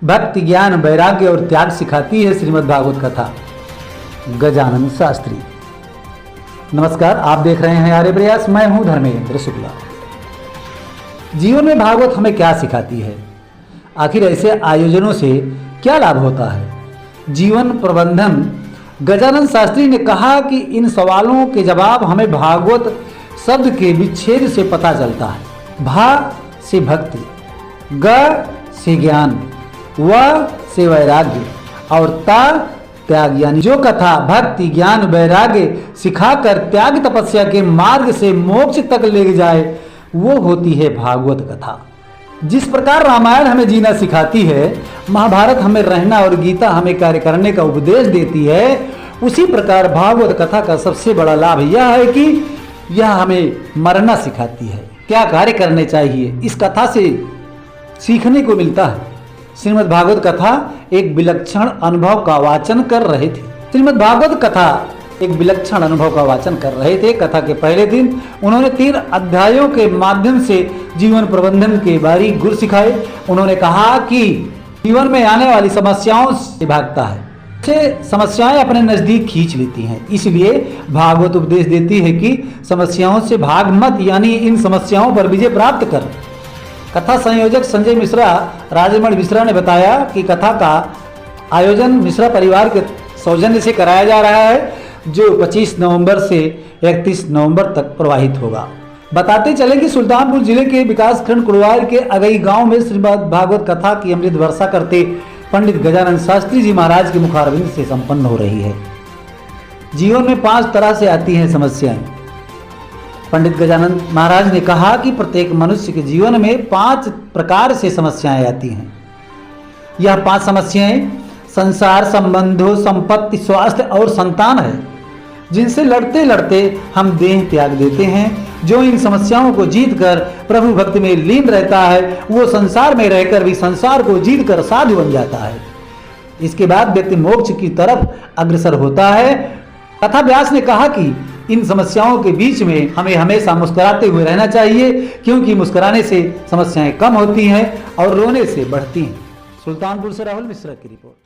भक्ति, ज्ञान, वैराग्य और त्याग सिखाती है श्रीमद् भागवत कथा। गजानन शास्त्री। नमस्कार, आप देख रहे हैं आर्य प्रयास। मैं हूं धर्मेंद्र शुक्ला। जीवन में भागवत हमें क्या सिखाती है? आखिर ऐसे आयोजनों से क्या लाभ होता है? जीवन प्रबंधन। गजानन शास्त्री ने कहा कि इन सवालों के जवाब हमें भागवत शब्द के विच्छेद से पता चलता है। भा से भक्ति, ग से ज्ञान, व से वैराग्य और ता त्याग। यानी जो कथा भक्ति, ज्ञान, वैराग्य सिखाकर त्याग तपस्या के मार्ग से मोक्ष तक ले जाए, वो होती है भागवत कथा। जिस प्रकार रामायण हमें जीना सिखाती है, महाभारत हमें रहना और गीता हमें कार्य करने का उपदेश देती है, उसी प्रकार भागवत कथा का सबसे बड़ा लाभ यह है कि यह हमें मरना सिखाती है, क्या कार्य करने चाहिए। इस कथा से सीखने को मिलता है। श्रीमद् भागवत कथा एक विलक्षण अनुभव का वाचन कर रहे थे। श्रीमद् भागवत कथा एक विलक्षण अनुभव का वाचन कर रहे थे। कथा के पहले दिन उन्होंने 3 अध्यायों के माध्यम से जीवन प्रबंधन के बारीक गुर सिखाए। उन्होंने कहा कि जीवन में आने वाली समस्याओं से भागता है, से समस्याएं अपने नजदीक खींच लेती हैं। इसलिए भागवत उपदेश देती है कि समस्याओं से भाग मत, यानी इन समस्याओं पर विजय प्राप्त कर। कथा संयोजक संजय मिश्रा, राजमणि मिश्रा ने बताया कि कथा का आयोजन मिश्रा परिवार के सौजन्य से कराया जा रहा है, जो 25 नवंबर से 31 नवंबर तक प्रवाहित होगा। बताते चले कि सुल्तानपुर जिले के विकासखंड कुड़वार के अगई गांव में श्रीमद् भागवत कथा की अमृत वर्षा करते पंडित गजानन शास्त्री जी महाराज के मुखारविंद से संपन्न हो रही है। जीवन में 5 तरह से आती हैं समस्याएं। पंडित गजानन महाराज ने कहा कि प्रत्येक मनुष्य के जीवन में 5 प्रकार से समस्याएं आती हैं। यह 5 समस्याएं संसार, संबंधों, संपत्ति, स्वास्थ्य और संतान है, जिनसे लड़ते लड़ते हम देह त्याग देते हैं। जो इन समस्याओं को जीतकर प्रभु भक्ति में लीन रहता है, वो संसार में रहकर भी संसार को जीतकर साधु बन जाता है। इसके बाद व्यक्ति मोक्ष की तरफ अग्रसर होता है। कथा व्यास ने कहा कि इन समस्याओं के बीच में हमें हमेशा मुस्कुराते हुए रहना चाहिए, क्योंकि मुस्कुराने से समस्याएं कम होती हैं और रोने से बढ़ती हैं। सुल्तानपुर से राहुल मिश्रा की रिपोर्ट।